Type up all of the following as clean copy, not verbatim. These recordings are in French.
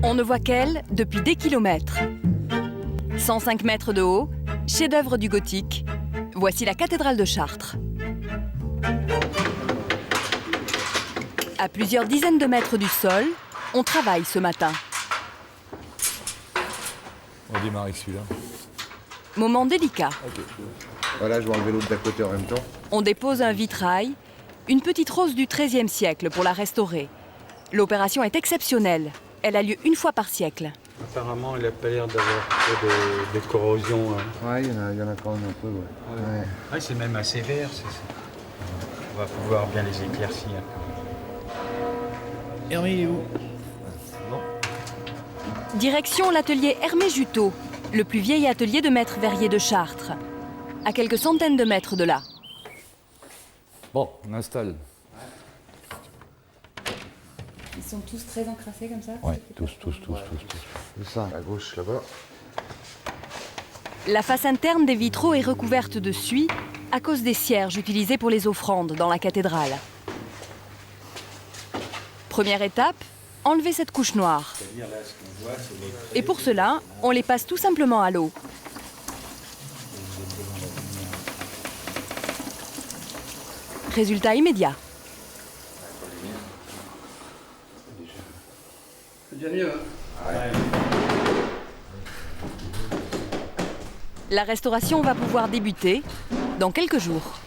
On ne voit qu'elle depuis des kilomètres. 105 mètres de haut, chef-d'œuvre du gothique. Voici la cathédrale de Chartres. À plusieurs dizaines de mètres du sol, on travaille ce matin. On démarre avec celui-là. Moment délicat. Okay. Voilà, je vais enlever l'autre d'à côté en même temps. On dépose un vitrail, une petite rose du XIIIe siècle pour la restaurer. L'opération est exceptionnelle. Elle a lieu une fois par siècle. Apparemment, il n'a pas l'air d'avoir de corrosion. Ouais, il y en a quand même un peu, ouais. Ouais, c'est même assez vert. On va pouvoir bien les éclaircir. Hermé, il est où? Direction l'atelier Hermé Juteau, le plus vieil atelier de maître verrier de Chartres, à quelques centaines de mètres de là. Bon, on installe. Ils sont tous très encrassés comme ça? Ouais, tous. C'est ça, à gauche, là-bas. La face interne des vitraux est recouverte de suie à cause des cierges utilisés pour les offrandes dans la cathédrale. Première étape, enlever cette couche noire. Et pour cela, on les passe tout simplement à l'eau. Résultat immédiat. C'est déjà mieux, hein? La restauration va pouvoir débuter dans quelques jours.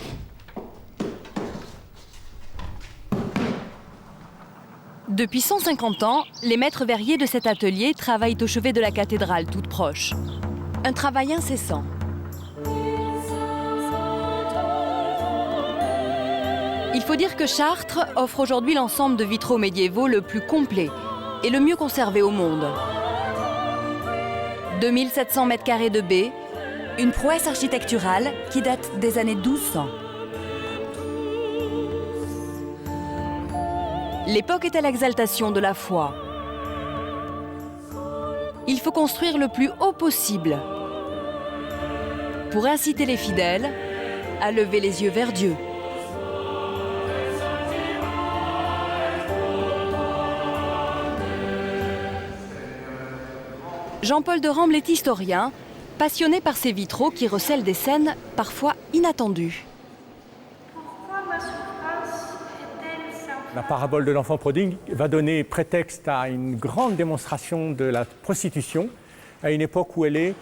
Depuis 150 ans, les maîtres verriers de cet atelier travaillent au chevet de la cathédrale toute proche. Un travail incessant. Il faut dire que Chartres offre aujourd'hui l'ensemble de vitraux médiévaux le plus complet et le mieux conservé au monde. 2700 mètres carrés de baies, une prouesse architecturale qui date des années 1200. L'époque est à l'exaltation de la foi. Il faut construire le plus haut possible pour inciter les fidèles à lever les yeux vers Dieu. Jean-Paul de Ramble est historien, passionné par ces vitraux qui recèlent des scènes parfois inattendues. La parabole de l'enfant prodigue va donner prétexte à une grande démonstration de la prostitution à une époque où elle est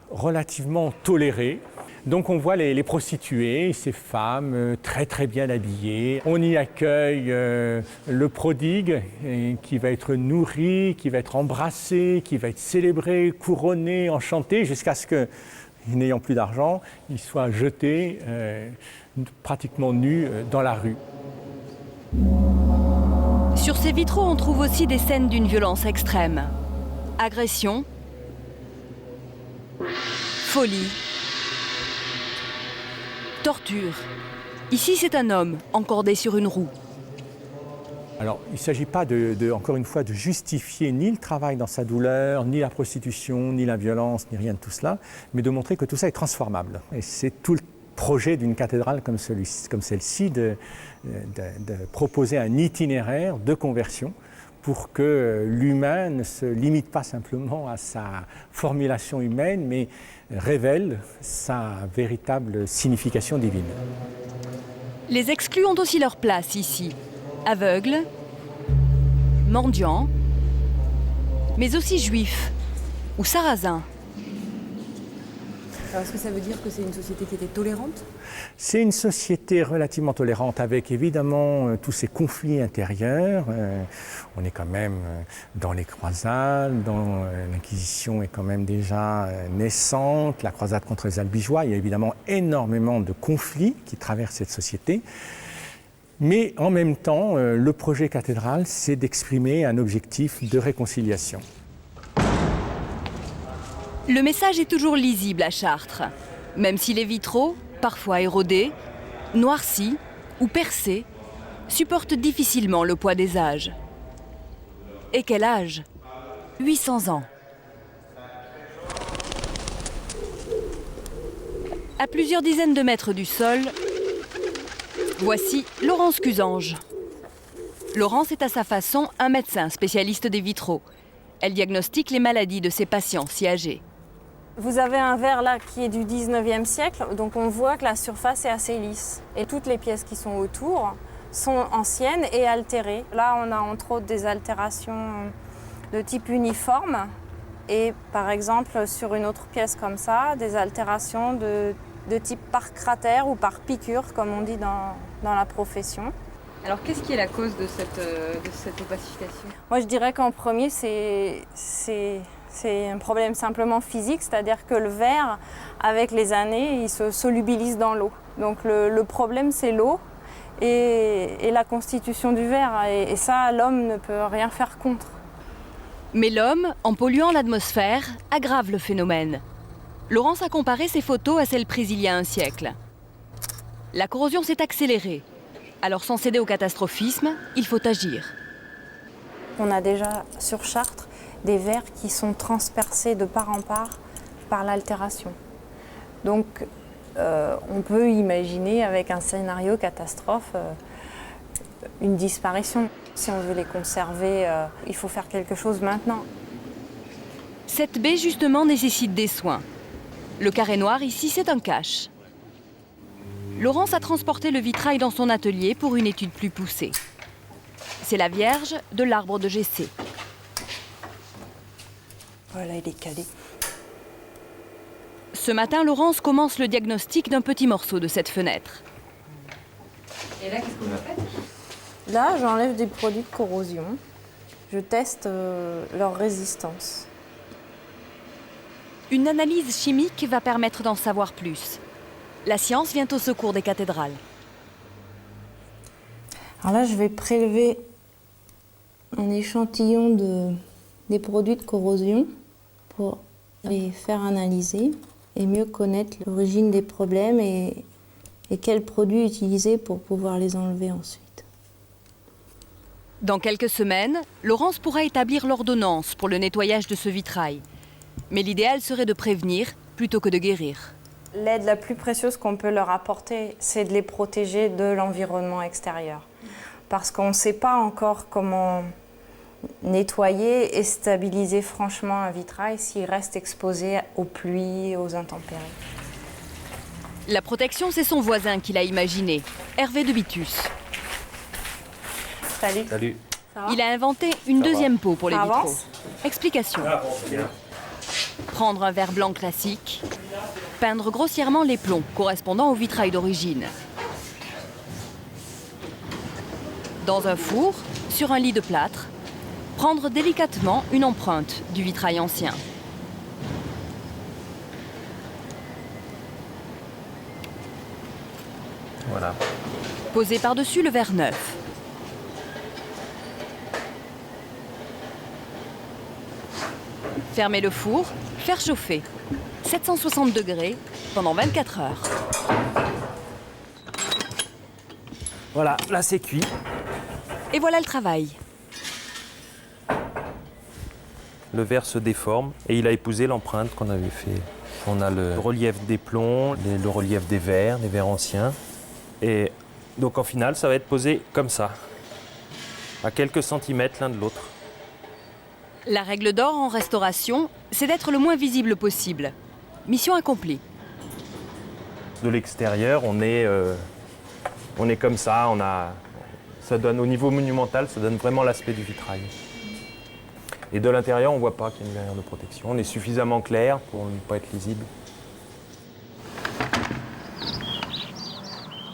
relativement tolérée. Donc on voit les prostituées, ces femmes très bien habillées. On y accueille le prodigue qui va être nourri, qui va être embrassé, qui va être célébré, couronné, enchanté, jusqu'à ce que, n'ayant plus d'argent, il soit jeté pratiquement nu dans la rue. Sur ces vitraux, on trouve aussi des scènes d'une violence extrême. Agression, folie, torture. Ici, c'est un homme encordé sur une roue. Alors, il ne s'agit pas, encore une fois, de justifier ni le travail dans sa douleur, ni la prostitution, ni la violence, ni rien de tout cela, mais de montrer que tout ça est transformable. Et c'est tout le projet d'une cathédrale comme celle-ci de proposer un itinéraire de conversion pour que l'humain ne se limite pas simplement à sa formulation humaine, mais révèle sa véritable signification divine. Les exclus ont aussi leur place ici. Aveugles, mendiants, mais aussi juifs ou sarrasins. Alors, est-ce que ça veut dire que c'est une société qui était tolérante? C'est une société relativement tolérante avec évidemment tous ces conflits intérieurs. On est quand même dans les croisades, l'Inquisition est quand même déjà naissante, la croisade contre les albigeois. Il y a évidemment énormément de conflits qui traversent cette société. Mais en même temps, le projet cathédrale, c'est d'exprimer un objectif de réconciliation. Le message est toujours lisible à Chartres, même si les vitraux, parfois érodés, noircis ou percés, supportent difficilement le poids des âges. Et quel âge? 800 ans. À plusieurs dizaines de mètres du sol, voici Laurence Cusange. Laurence est à sa façon un médecin spécialiste des vitraux. Elle diagnostique les maladies de ses patients si âgés. Vous avez un verre là qui est du 19e siècle, donc on voit que la surface est assez lisse. Et toutes les pièces qui sont autour sont anciennes et altérées. Là, on a entre autres des altérations de type uniforme et par exemple sur une autre pièce comme ça, des altérations de type par cratère ou par piqûre, comme on dit dans la profession. Alors qu'est-ce qui est la cause de cette opacification? Moi, je dirais qu'en premier, c'est un problème simplement physique, c'est-à-dire que le verre, avec les années, il se solubilise dans l'eau. Donc le problème, c'est l'eau et la constitution du verre. Et ça, l'homme ne peut rien faire contre. Mais l'homme, en polluant l'atmosphère, aggrave le phénomène. Laurence a comparé ses photos à celles prises il y a un siècle. La corrosion s'est accélérée. Alors sans céder au catastrophisme, il faut agir. On a déjà sur Chartres des verres qui sont transpercés de part en part par l'altération. Donc on peut imaginer avec un scénario catastrophe une disparition. Si on veut les conserver, il faut faire quelque chose maintenant. Cette baie justement nécessite des soins. Le carré noir ici, c'est un cache. Laurence a transporté le vitrail dans son atelier pour une étude plus poussée. C'est la Vierge de l'arbre de Jessé. Voilà, il est calé. Ce matin, Laurence commence le diagnostic d'un petit morceau de cette fenêtre. Et là, qu'est-ce que vous faites? Là, j'enlève des produits de corrosion. Je teste leur résistance. Une analyse chimique va permettre d'en savoir plus. La science vient au secours des cathédrales. Alors là, je vais prélever un échantillon des produits de corrosion pour les faire analyser et mieux connaître l'origine des problèmes et quels produits utiliser pour pouvoir les enlever ensuite. Dans quelques semaines, Laurence pourra établir l'ordonnance pour le nettoyage de ce vitrail. Mais l'idéal serait de prévenir plutôt que de guérir. L'aide la plus précieuse qu'on peut leur apporter, c'est de les protéger de l'environnement extérieur. Parce qu'on ne sait pas encore comment nettoyer et stabiliser franchement un vitrail s'il reste exposé aux pluies et aux intempéries. La protection, c'est son voisin qui l'a imaginé, Hervé de Bitus. Salut. Salut. Il a inventé une deuxième peau pour les Ça vitraux. avance Explication. Prendre un verre blanc classique, peindre grossièrement les plombs correspondant au vitrail d'origine. Dans un four, sur un lit de plâtre, prendre délicatement une empreinte du vitrail ancien. Voilà. Poser par-dessus le verre neuf. Fermer le four, faire chauffer. 760 degrés pendant 24 heures. Voilà, là c'est cuit. Et voilà le travail. Le verre se déforme et il a épousé l'empreinte qu'on avait fait. On a le relief des plombs, le relief des verres anciens. Et donc en final, ça va être posé comme ça, à quelques centimètres l'un de l'autre. La règle d'or en restauration, c'est d'être le moins visible possible. Mission accomplie. De l'extérieur, on est comme ça. Ça donne au niveau monumental, ça donne vraiment l'aspect du vitrail. Et de l'intérieur, on ne voit pas qu'il y a une barrière de protection. On est suffisamment clair pour ne pas être lisible.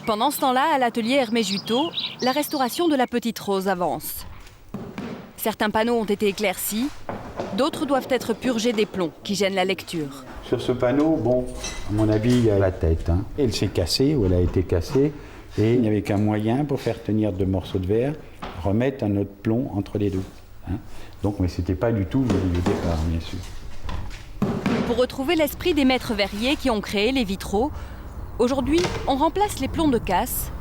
Pendant ce temps-là, à l'atelier Hermé Juteau, la restauration de la Petite Rose avance. Certains panneaux ont été éclaircis, d'autres doivent être purgés des plombs qui gênent la lecture. Sur ce panneau, bon, à mon avis, il y a la tête. Elle s'est cassée, ou elle a été cassée, et il n'y avait qu'un moyen pour faire tenir 2 morceaux de verre, remettre un autre plomb entre les deux. Donc, mais ce n'était pas du tout le départ, bien sûr. Pour retrouver l'esprit des maîtres verriers qui ont créé les vitraux, aujourd'hui, on remplace les plombs de casse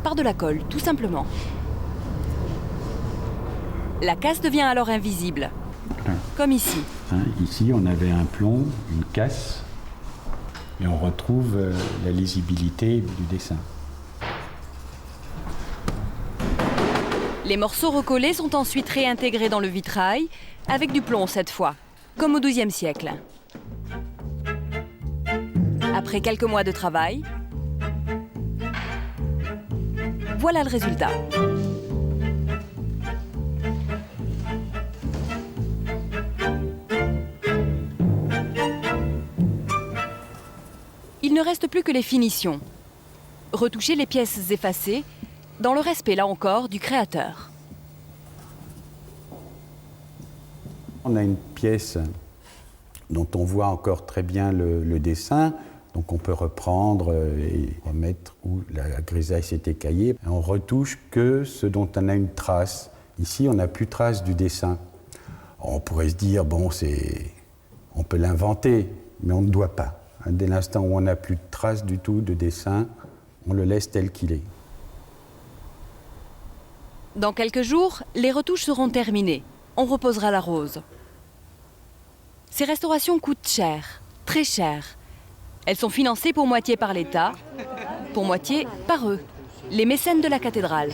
par de la colle, tout simplement. La casse devient alors invisible, comme ici. Ici, on avait un plomb, une casse, et on retrouve la lisibilité du dessin. Les morceaux recollés sont ensuite réintégrés dans le vitrail, avec du plomb cette fois, comme au XIIe siècle. Après quelques mois de travail, voilà le résultat. Il ne reste plus que les finitions. Retoucher les pièces effacées, dans le respect, là encore, du créateur. On a une pièce dont on voit encore très bien le dessin, donc on peut reprendre et remettre où la grisaille s'est écaillée. On retouche que ce dont on a une trace. Ici, on n'a plus trace du dessin. On pourrait se dire, bon, on peut l'inventer, mais on ne doit pas. Dès l'instant où on n'a plus de trace du tout de dessin, on le laisse tel qu'il est. Dans quelques jours, les retouches seront terminées. On reposera la rose. Ces restaurations coûtent cher, très cher. Elles sont financées pour moitié par l'État, pour moitié par eux, les mécènes de la cathédrale.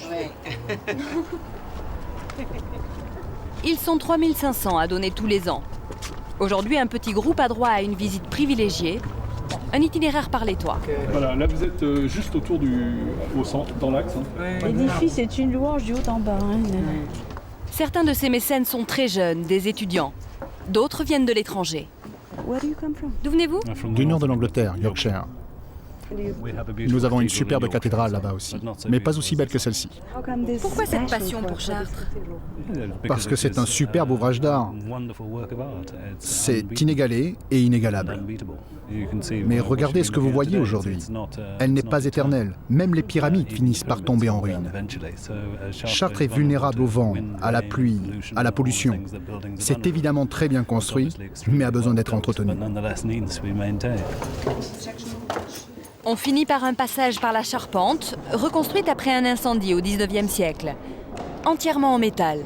Ils sont 3500 à donner tous les ans. Aujourd'hui, un petit groupe a droit à une visite privilégiée, un itinéraire par les toits. Voilà, là vous êtes juste autour au centre, dans l'axe. L'édifice est une louange du haut en bas. Certains de ces mécènes sont très jeunes, des étudiants. D'autres viennent de l'étranger. D'où venez-vous? Du nord de l'Angleterre, Yorkshire. Nous avons une superbe cathédrale là-bas aussi, mais pas aussi belle que celle-ci. Pourquoi cette passion pour Chartres? Parce que c'est un superbe ouvrage d'art. C'est inégalé et inégalable. Mais regardez ce que vous voyez aujourd'hui. Elle n'est pas éternelle. Même les pyramides finissent par tomber en ruine. Chartres est vulnérable au vent, à la pluie, à la pollution. C'est évidemment très bien construit, mais a besoin d'être entretenu. On finit par un passage par la charpente, reconstruite après un incendie au XIXe siècle, entièrement en métal.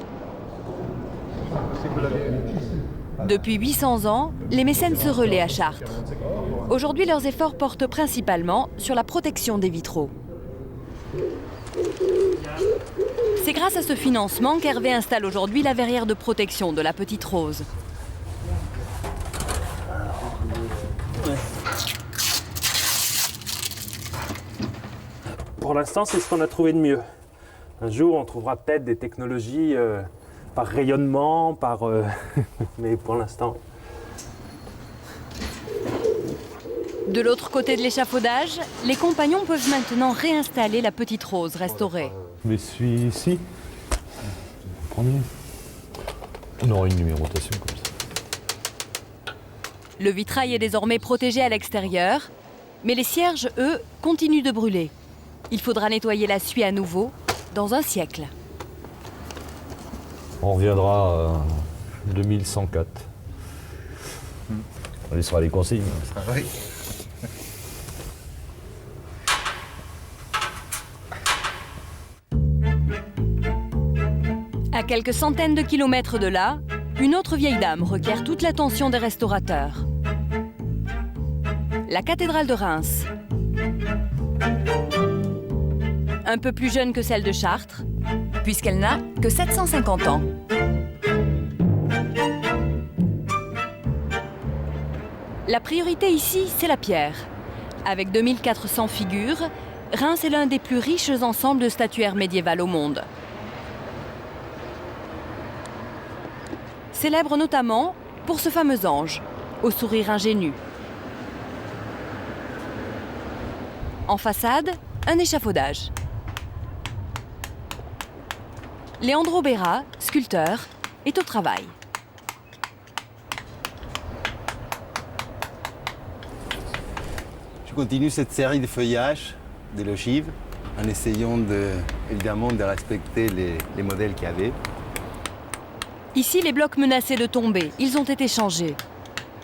Depuis 800 ans, les mécènes se relaient à Chartres. Aujourd'hui, leurs efforts portent principalement sur la protection des vitraux. C'est grâce à ce financement qu'Hervé installe aujourd'hui la verrière de protection de la Petite Rose. Pour l'instant, c'est ce qu'on a trouvé de mieux. Un jour, on trouvera peut-être des technologies par rayonnement, mais pour l'instant... De l'autre côté de l'échafaudage, les compagnons peuvent maintenant réinstaller la Petite Rose restaurée. Je m'essuie ici. Premier. On aura une numérotation comme ça. Le vitrail est désormais protégé à l'extérieur, mais les cierges, eux, continuent de brûler. Il faudra nettoyer la suie à nouveau dans un siècle. On reviendra à 2104. On laissera les consignes. Oui. À quelques centaines de kilomètres de là, une autre vieille dame requiert toute l'attention des restaurateurs. La cathédrale de Reims. Un peu plus jeune que celle de Chartres, puisqu'elle n'a que 750 ans. La priorité ici, c'est la pierre. Avec 2400 figures, Reims est l'un des plus riches ensembles de statuaires médiévales au monde. Célèbre notamment pour ce fameux ange, au sourire ingénu. En façade, un échafaudage. Leandro Berra, sculpteur, est au travail. Je continue cette série de feuillages de l'ogive en essayant évidemment de respecter les modèles qu'il y avait. Ici, les blocs menaçaient de tomber. Ils ont été changés.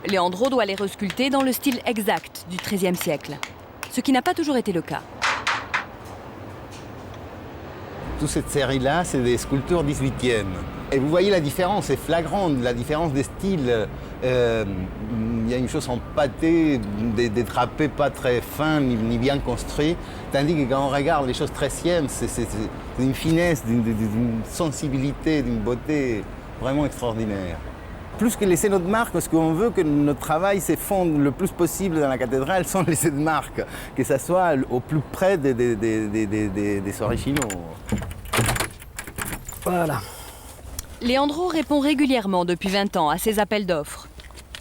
Leandro doit les resculpter dans le style exact du XIIIe siècle, ce qui n'a pas toujours été le cas. Toute cette série-là, c'est des sculptures 18e. Et vous voyez la différence, c'est flagrant, la différence des styles. Il y a une chose en pâté, des drapés pas très fins ni bien construits, tandis que quand on regarde les choses 13e, c'est d'une finesse, d'une sensibilité, d'une beauté vraiment extraordinaire. Plus que laisser notre marque, parce qu'on veut que notre travail s'effonde le plus possible dans la cathédrale sans laisser de marque, que ça soit au plus près des originaux. Voilà. Leandro répond régulièrement depuis 20 ans à ces appels d'offres.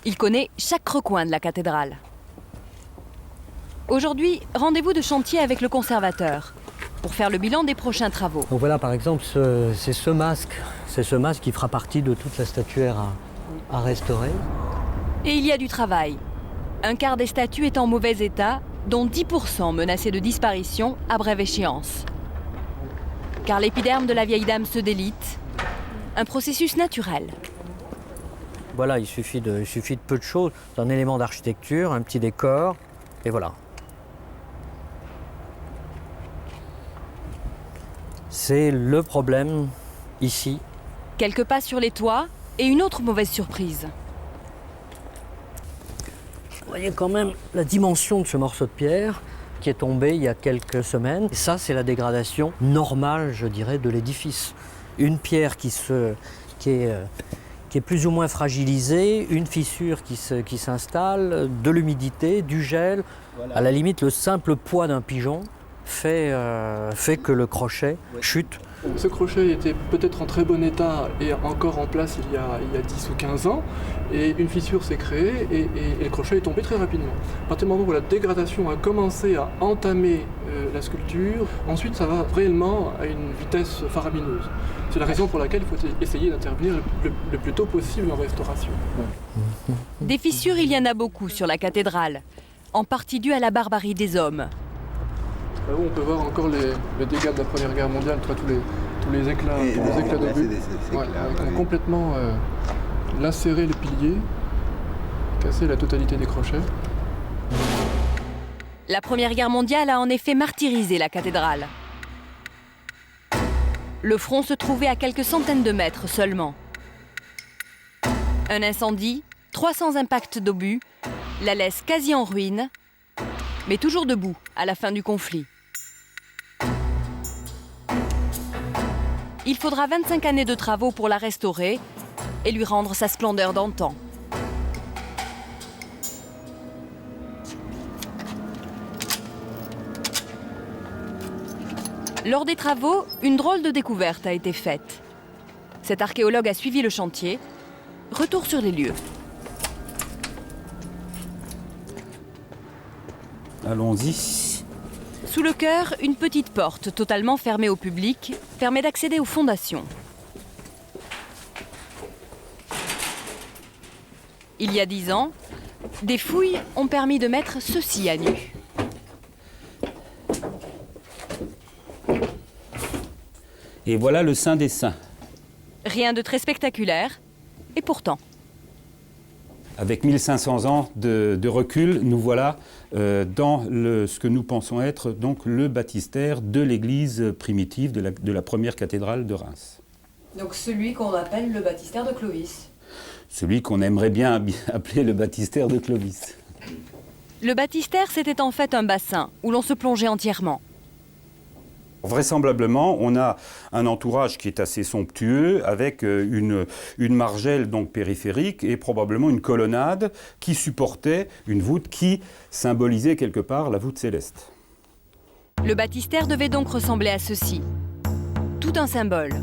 Il connaît chaque recoin de la cathédrale. Aujourd'hui, rendez-vous de chantier avec le conservateur pour faire le bilan des prochains travaux. Donc voilà, par exemple, c'est ce masque. C'est ce masque qui fera partie de toute la statuaire à restaurer. Et il y a du travail. Un quart des statues est en mauvais état, dont 10% menacées de disparition à brève échéance. Car l'épiderme de la vieille dame se délite, un processus naturel. Voilà, il suffit de peu de choses, d'un élément d'architecture, un petit décor, et voilà. C'est le problème ici. Quelques pas sur les toits et une autre mauvaise surprise. Vous voyez quand même la dimension de ce morceau de pierre qui est tombé il y a quelques semaines. Et ça, c'est la dégradation normale, je dirais, de l'édifice. Une pierre qui est plus ou moins fragilisée, une fissure qui s'installe, de l'humidité, du gel. Voilà. À la limite, le simple poids d'un pigeon fait que le crochet chute. Ce crochet était peut-être en très bon état et encore en place il y a 10 ou 15 ans, et une fissure s'est créée et le crochet est tombé très rapidement. À partir du moment où la dégradation a commencé à entamer la sculpture, ensuite ça va réellement à une vitesse faramineuse. C'est la raison pour laquelle il faut essayer d'intervenir le plus tôt possible en restauration. Des fissures, il y en a beaucoup sur la cathédrale, en partie due à la barbarie des hommes. Là où on peut voir encore les dégâts de la Première Guerre mondiale, tous les éclats d'obus ont complètement lacéré les piliers, cassé la totalité des crochets. La Première Guerre mondiale a en effet martyrisé la cathédrale. Le front se trouvait à quelques centaines de mètres seulement. Un incendie, 300 impacts d'obus, la laisse quasi en ruine, mais toujours debout à la fin du conflit. Il faudra 25 années de travaux pour la restaurer et lui rendre sa splendeur d'antan. Lors des travaux, une drôle de découverte a été faite. Cet archéologue a suivi le chantier. Retour sur les lieux. Allons-y. Sous le chœur, une petite porte totalement fermée au public permet d'accéder aux fondations. Il y a 10 ans, des fouilles ont permis de mettre ceci à nu. Et voilà le Saint des Saints. Rien de très spectaculaire, et pourtant. Avec 1500 ans de recul, nous voilà dans ce que nous pensons être donc le baptistère de l'église primitive de la première cathédrale de Reims. Donc celui qu'on appelle le baptistère de Clovis. Celui qu'on aimerait bien appeler le baptistère de Clovis. Le baptistère, c'était en fait un bassin où l'on se plongeait entièrement. Vraisemblablement, on a un entourage qui est assez somptueux avec une margelle donc périphérique et probablement une colonnade qui supportait une voûte qui symbolisait quelque part la voûte céleste. Le baptistère devait donc ressembler à ceci. Tout un symbole.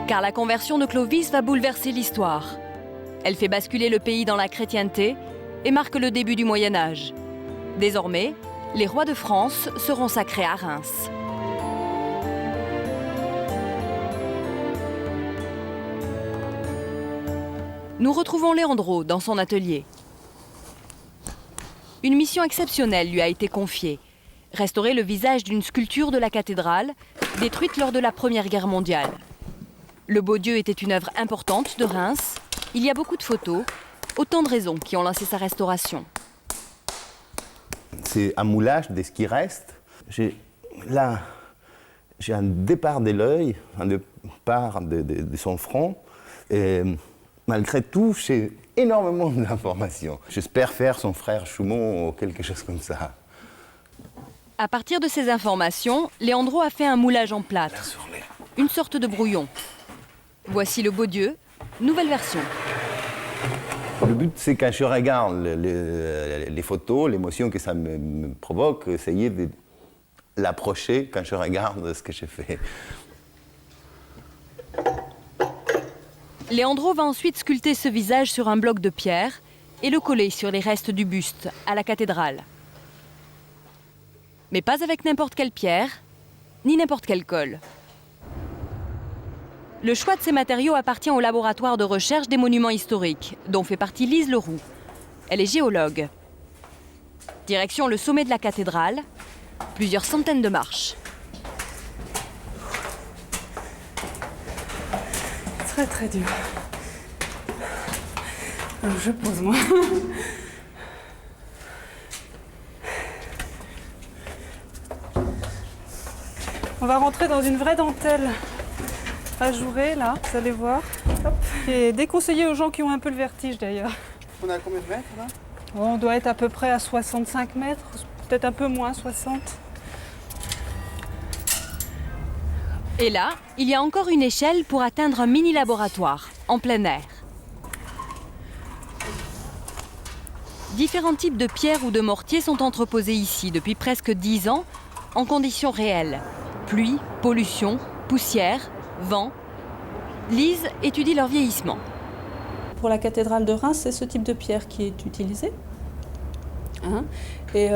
Car la conversion de Clovis va bouleverser l'histoire. Elle fait basculer le pays dans la chrétienté et marque le début du Moyen-Âge. Désormais, les rois de France seront sacrés à Reims. Nous retrouvons Leandro dans son atelier. Une mission exceptionnelle lui a été confiée. Restaurer le visage d'une sculpture de la cathédrale, détruite lors de la Première Guerre mondiale. Le Beau Dieu était une œuvre importante de Reims. Il y a beaucoup de photos, autant de raisons qui ont lancé sa restauration. C'est un moulage de ce qui reste. Là, j'ai un départ de l'œil, un départ de son front. Et malgré tout, j'ai énormément d'informations. J'espère faire son frère Chaumont ou quelque chose comme ça. À partir de ces informations, Leandro a fait un moulage en plâtre, une sorte de brouillon. Voici le Beau-Dieu, nouvelle version. Le but, c'est quand je regarde les photos, l'émotion que ça me provoque, essayer de l'approcher quand je regarde ce que j'ai fait. Leandro va ensuite sculpter ce visage sur un bloc de pierre et le coller sur les restes du buste à la cathédrale. Mais pas avec n'importe quelle pierre, ni n'importe quelle colle. Le choix de ces matériaux appartient au laboratoire de recherche des monuments historiques, dont fait partie Lise Leroux. Elle est géologue. Direction le sommet de la cathédrale, plusieurs centaines de marches. Très très dur. Alors je pose moi. On va rentrer dans une vraie dentelle ajourée là, vous allez voir. Hop. Et déconseillé aux gens qui ont un peu le vertige d'ailleurs. On est à combien de mètres là? On doit être à peu près à 65 mètres, peut-être un peu moins, 60. Et là, il y a encore une échelle pour atteindre un mini-laboratoire, en plein air. Différents types de pierres ou de mortiers sont entreposés ici depuis presque 10 ans, en conditions réelles. Pluie, pollution, poussière, vent. Lise étudie leur vieillissement. Pour la cathédrale de Reims, c'est ce type de pierre qui est utilisé. Et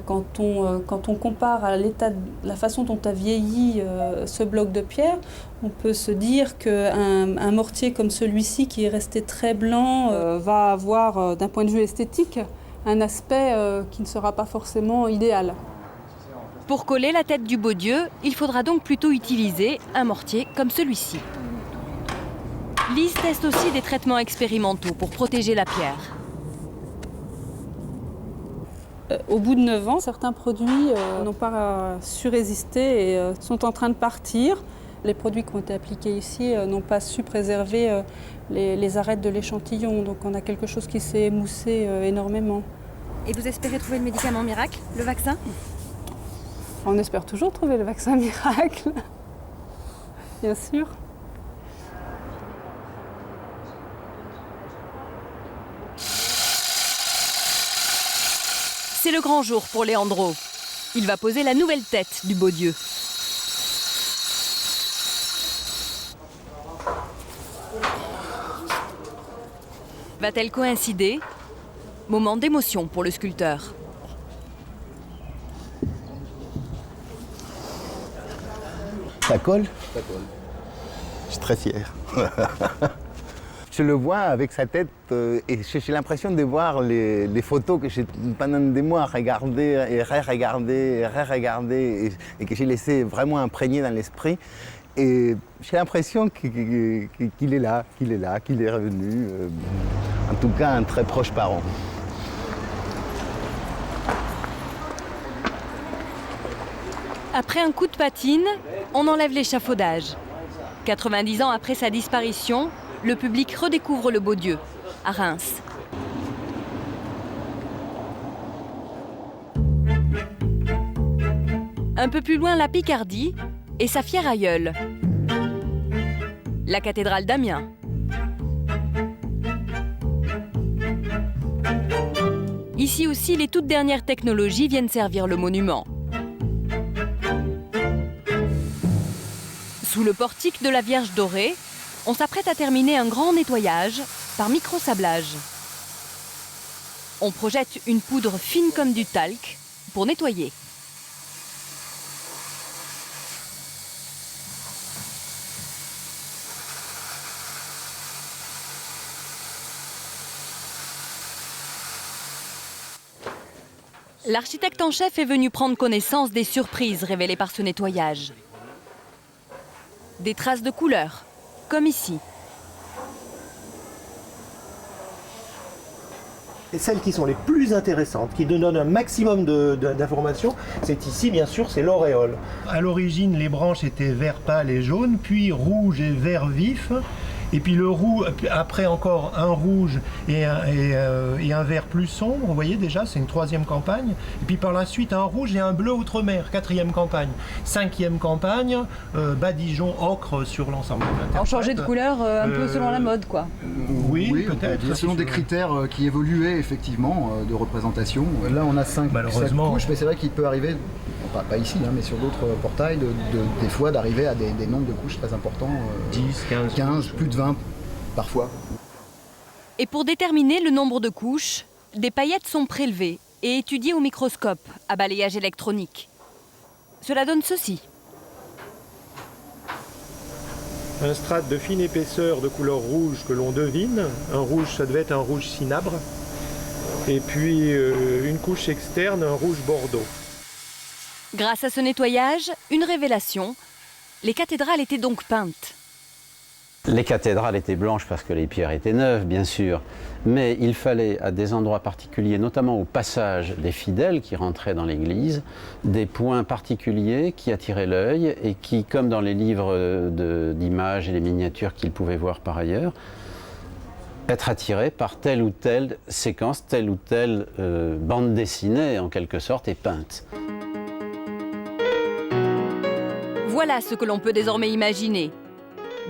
quand on compare à la façon dont a vieilli ce bloc de pierre, on peut se dire qu'un mortier comme celui-ci, qui est resté très blanc, va avoir, d'un point de vue esthétique, un aspect qui ne sera pas forcément idéal. Pour coller la tête du Beau-Dieu, il faudra donc plutôt utiliser un mortier comme celui-ci. Lise teste aussi des traitements expérimentaux pour protéger la pierre. Au bout de 9 ans, certains produits n'ont pas su résister et sont en train de partir. Les produits qui ont été appliqués ici n'ont pas su préserver les arêtes de l'échantillon, donc on a quelque chose qui s'est émoussé énormément. Et vous espérez trouver le médicament miracle, le vaccin ? On espère toujours trouver le vaccin miracle, bien sûr. C'est le grand jour pour Leandro. Il va poser la nouvelle tête du Beau-Dieu. Va-t-elle coïncider ? Moment d'émotion pour le sculpteur. Ça colle? Ça colle. Je suis très fier. Je le vois avec sa tête et j'ai l'impression de voir les photos que j'ai pendant des mois regardé et re-regardé et que j'ai laissé vraiment imprégner dans l'esprit. Et j'ai l'impression qu'il est là, qu'il est revenu. En tout cas, un très proche parent. Après un coup de patine, on enlève l'échafaudage. 90 ans après sa disparition, le public redécouvre le Beau-Dieu, à Reims. Un peu plus loin, la Picardie et sa fière aïeule, la cathédrale d'Amiens. Ici aussi, les toutes dernières technologies viennent servir le monument. Sous le portique de la Vierge dorée, on s'apprête à terminer un grand nettoyage par microsablage. On projette une poudre fine comme du talc pour nettoyer. L'architecte en chef est venu prendre connaissance des surprises révélées par ce nettoyage. Des traces de couleurs, comme ici. Et celles qui sont les plus intéressantes, qui nous donnent un maximum d'informations, c'est ici, bien sûr, c'est l'auréole. À l'origine, les branches étaient vert pâle et jaune, puis rouge et vert vif. Et puis le rouge, après encore un rouge et un vert plus sombre, vous voyez déjà, c'est une 3e campagne. Et puis par la suite, un rouge et un bleu outre-mer, 4e campagne. 5e campagne, badigeon, ocre sur l'ensemble. Alors changer de couleur un peu selon la mode, quoi. Oui, on peut peut-être. dire, selon des critères qui évoluaient effectivement de représentation. Là, on a 5 couches, mais c'est vrai qu'il peut arriver, pas ici, hein, mais sur d'autres portails, des fois d'arriver à des nombres de couches très importants. 10, 15, plus de 20 parfois. Et pour déterminer le nombre de couches, des paillettes sont prélevées et étudiées au microscope à balayage électronique. Cela donne ceci. Un strate de fine épaisseur de couleur rouge que l'on devine. Un rouge, ça devait être un rouge cinabre. Et puis une couche externe, un rouge bordeaux. Grâce à ce nettoyage, une révélation. Les cathédrales étaient donc peintes. Les cathédrales étaient blanches parce que les pierres étaient neuves, bien sûr. Mais il fallait, à des endroits particuliers, notamment au passage des fidèles qui rentraient dans l'église, des points particuliers qui attiraient l'œil et qui, comme dans les livres d'images et les miniatures qu'ils pouvaient voir par ailleurs, être attirés par telle ou telle séquence, telle ou telle bande dessinée, en quelque sorte, et peinte. Voilà ce que l'on peut désormais imaginer.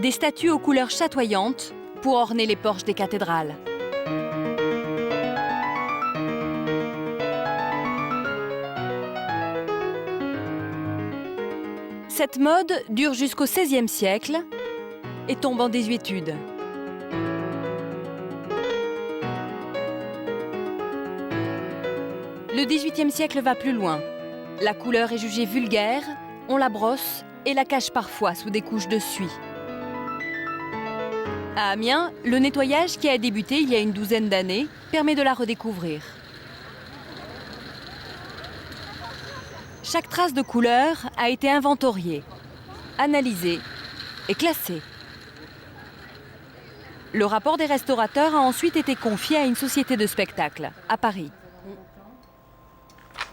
Des statues aux couleurs chatoyantes pour orner les porches des cathédrales. Cette mode dure jusqu'au XVIe siècle et tombe en désuétude. Le XVIIIe siècle va plus loin. La couleur est jugée vulgaire, on la brosse et la cache parfois sous des couches de suie. À Amiens, le nettoyage qui a débuté il y a une douzaine d'années permet de la redécouvrir. Chaque trace de couleur a été inventoriée, analysée et classée. Le rapport des restaurateurs a ensuite été confié à une société de spectacle à Paris.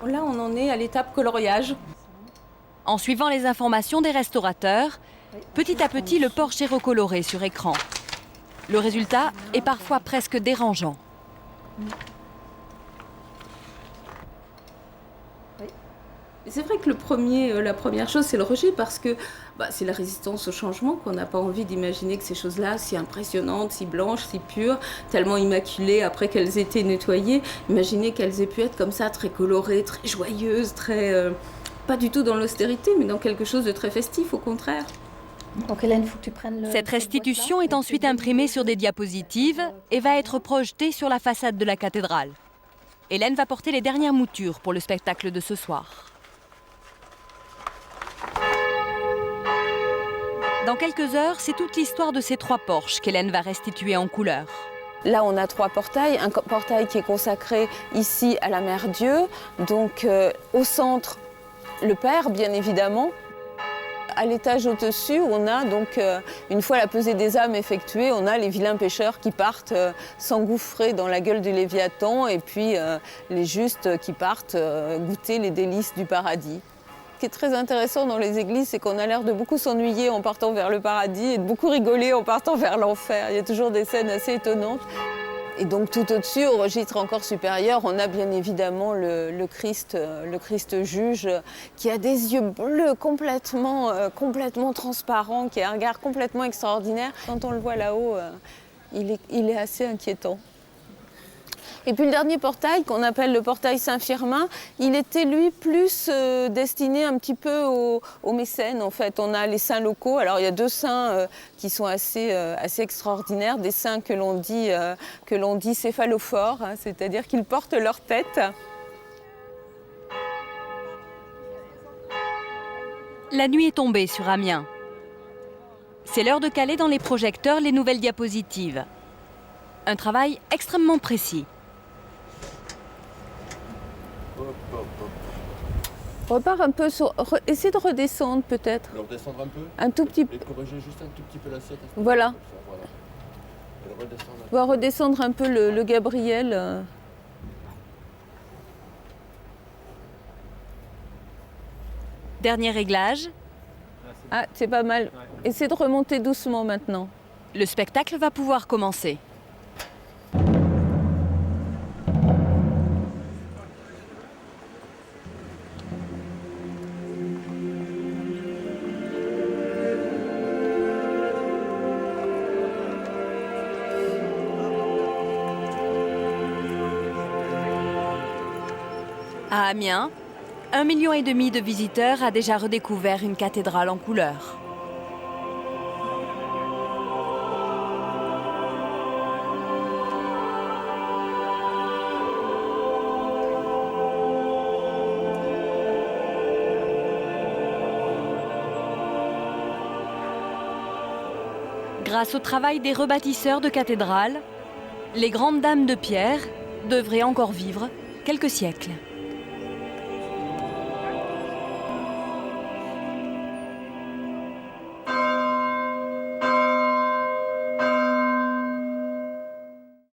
Là, on en est à l'étape coloriage. En suivant les informations des restaurateurs, petit à petit, le porche est recoloré sur écran. Le résultat est parfois presque dérangeant. C'est vrai que la première chose, c'est le rejet parce que c'est la résistance au changement qu'on n'a pas envie d'imaginer que ces choses-là, si impressionnantes, si blanches, si pures, tellement immaculées après qu'elles aient été nettoyées, imaginer qu'elles aient pu être comme ça, très colorées, très joyeuses, très... pas du tout dans l'austérité, mais dans quelque chose de très festif, au contraire. Donc Hélène, il faut que tu prennes Cette restitution est ensuite imprimée sur des diapositives et va être projetée sur la façade de la cathédrale. Hélène va porter les dernières moutures pour le spectacle de ce soir. Dans quelques heures, c'est toute l'histoire de ces 3 porches qu'Hélène va restituer en couleur. Là, on a 3 portails. Un portail qui est consacré ici à la Mère Dieu. Donc, au centre, le Père, bien évidemment. À l'étage au-dessus, on a donc, une fois la pesée des âmes effectuée, on a les vilains pécheurs qui partent s'engouffrer dans la gueule du Léviathan et puis les justes qui partent goûter les délices du paradis. Ce qui est très intéressant dans les églises, c'est qu'on a l'air de beaucoup s'ennuyer en partant vers le paradis et de beaucoup rigoler en partant vers l'enfer. Il y a toujours des scènes assez étonnantes. Et donc tout au-dessus, au registre encore supérieur, on a bien évidemment le Christ juge, qui a des yeux bleus complètement transparents, qui a un regard complètement extraordinaire. Quand on le voit là-haut, il est assez inquiétant. Et puis le dernier portail, qu'on appelle le portail Saint-Firmin, il était lui plus destiné un petit peu aux mécènes en fait. On a les saints locaux, alors il y a 2 saints qui sont assez extraordinaires, des saints que l'on dit céphalophores, hein, c'est-à-dire qu'ils portent leur tête. La nuit est tombée sur Amiens. C'est l'heure de caler dans les projecteurs les nouvelles diapositives. Un travail extrêmement précis. Repars un peu sur... Essaie de redescendre peut-être. Le redescendre un peu. Un tout petit peu. Et corriger juste un tout petit peu l'assiette. Voilà. Voilà. On va redescendre un peu le Gabriel. Dernier réglage. Ah, c'est pas mal. Essaie de remonter doucement maintenant. Le spectacle va pouvoir commencer. À Amiens, 1,5 million de visiteurs a déjà redécouvert une cathédrale en couleur. Grâce au travail des rebâtisseurs de cathédrales, les grandes dames de pierre devraient encore vivre quelques siècles.